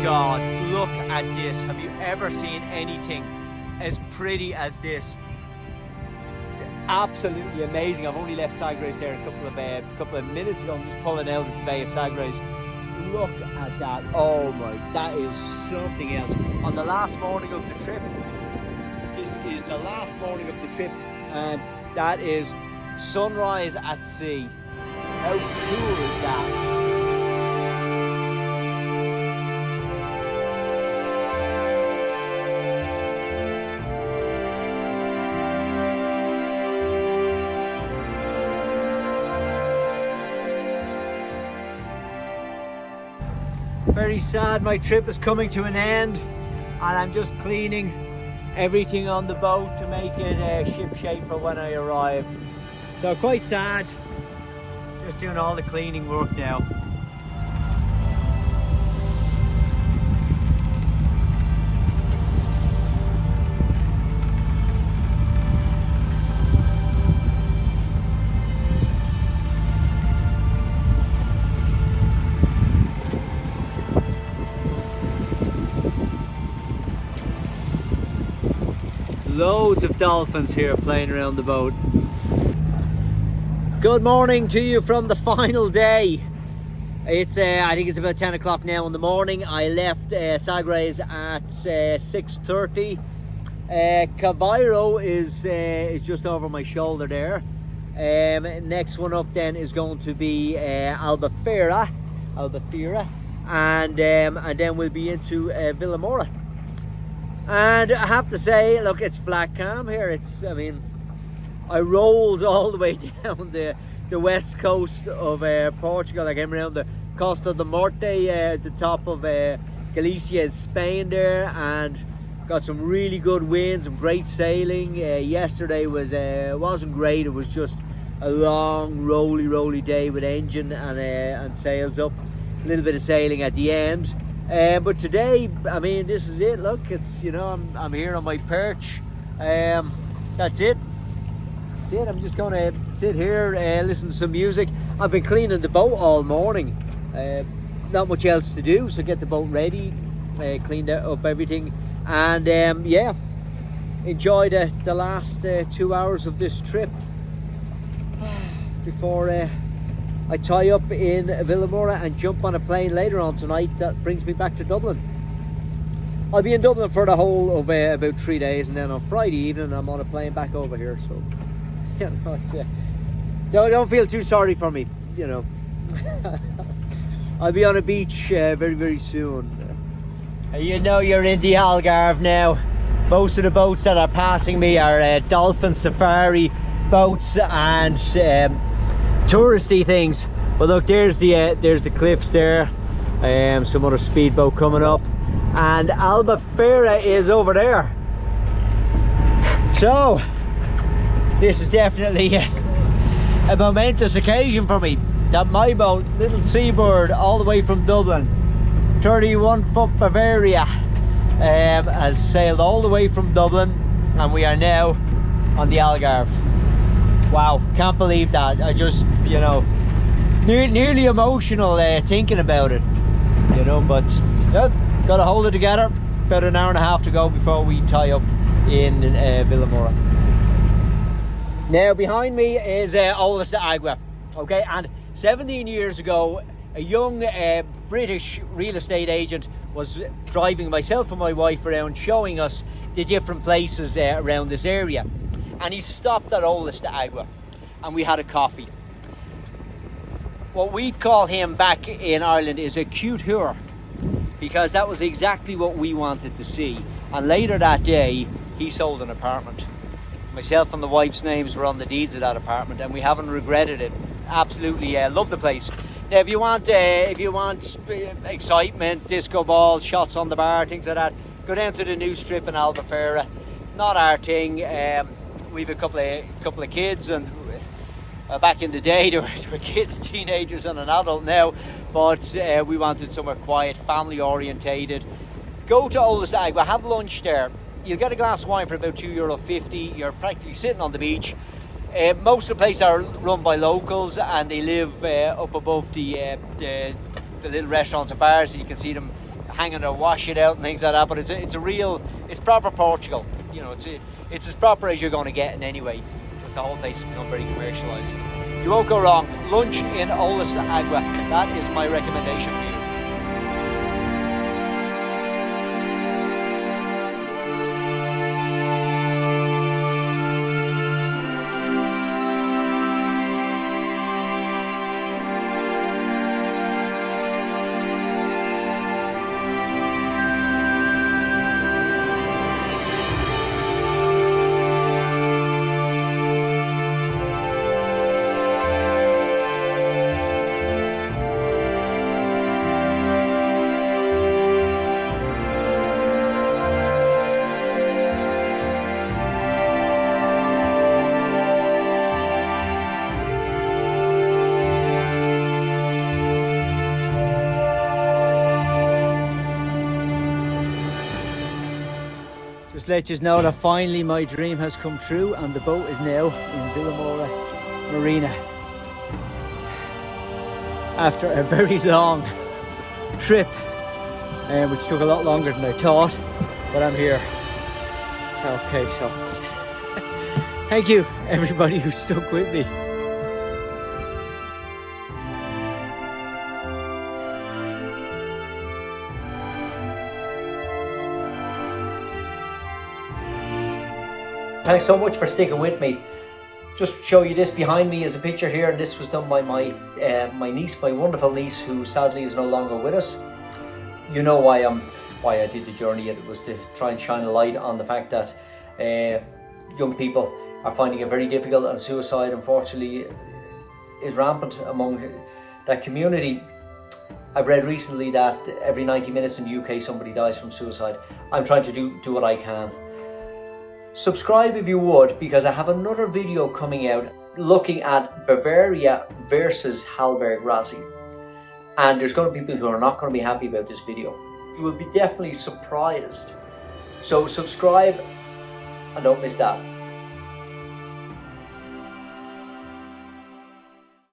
God, look at this. Have you ever seen anything as pretty as this? Absolutely amazing. I've only left Sagres there a couple of minutes ago. I'm just pulling out of the Bay of Sagres. Look at that. Oh my, that is something else. On the last morning of the trip, this is the last morning of the trip, and that is sunrise at sea. How cool is that? Very sad, my trip is coming to an end, and I'm just cleaning everything on the boat to make it ship shape for when I arrive. So quite sad, just doing all the cleaning work now. Loads of dolphins here playing around the boat. Good morning to you from the final day. It's I think it's about 10 o'clock now in the morning. I left Sagres at 6:30. Cairo is just over my shoulder there. Next one up then is going to be Albufeira, and then we'll be into Vilamoura. And I have to say, look, it's flat calm here. I mean, I rolled all the way down the west coast of Portugal. I came around the Costa de Morte, the top of Galicia, Spain there, and got some really good winds, some great sailing. Yesterday wasn't great. It was just a long, rolly day with engine and sails up. A little bit of sailing at the end. But today, I mean, this is it. Look, it's, you know, I'm here on my perch. That's it. I'm just going to sit here, listen to some music. I've been cleaning the boat all morning. Not much else to do, so get the boat ready, cleaned up everything, and yeah, enjoy the last 2 hours of this trip before I tie up in Vilamoura and jump on a plane later on tonight that brings me back to Dublin. I'll be in Dublin for the whole of about 3 days, and then on Friday evening I'm on a plane back over here. So, you know, don't feel too sorry for me, you know. I'll be on a beach very, very soon. You know you're in the Algarve now. Most of the boats that are passing me are dolphin safari boats and touristy things. But look, there's the cliffs there. Some other speedboat coming up, and Albufeira is over there. So this is definitely a momentous occasion for me, that my boat, little seabird, all the way from Dublin, 31-foot Bavaria, has sailed all the way from Dublin, and we are now on the Algarve. Wow, can't believe that. I just, you know, nearly emotional thinking about it, you know, but gotta hold it together. About an hour and a half to go before we tie up in Vilamoura. Now behind me is Olhos de Agua, okay, and 17 years ago a young British real estate agent was driving myself and my wife around, showing us the different places around this area. And he stopped at Olhos de Agua, and we had a coffee. What we'd call him back in Ireland is a cute tour, because that was exactly what we wanted to see. And later that day, he sold an apartment. Myself and the wife's names were on the deeds of that apartment, and we haven't regretted it. Absolutely love the place. Now, if you want excitement, disco balls, shots on the bar, things like that, go down to the new strip in Albufeira. Not our thing. We've a couple of kids, and back in the day there were kids, teenagers, and an adult now, but we wanted somewhere quiet, family orientated. Go to Olhos de Agua, have lunch there. You'll get a glass of wine for about €2.50. You're practically sitting on the beach. Most of the places are run by locals, and they live up above the little restaurants and bars, so you can see them hanging to wash it out and things like that. But it's proper Portugal. You know, it's as proper as you're going to get in any way. Because the whole place has become very commercialised. You won't go wrong. Lunch in Olhos, Agua. That is my recommendation for you. Just let you know that finally my dream has come true and the boat is now in Vilamoura Marina. After a very long trip, which took a lot longer than I thought, but I'm here. Okay, so thank you everybody who stuck with me. Thanks so much for sticking with me. Just to show you this behind me is a picture here, and this was done by my niece, my wonderful niece, who sadly is no longer with us. You know why I did the journey. It was to try and shine a light on the fact that young people are finding it very difficult, and suicide unfortunately is rampant among that community. I've read recently that every 90 minutes in the UK somebody dies from suicide. I'm trying to do what I can. Subscribe if you would, because I have another video coming out looking at Bavaria versus Hallberg Rassy. And there's going to be people who are not going to be happy about this video. You will be definitely surprised. So subscribe and don't miss that.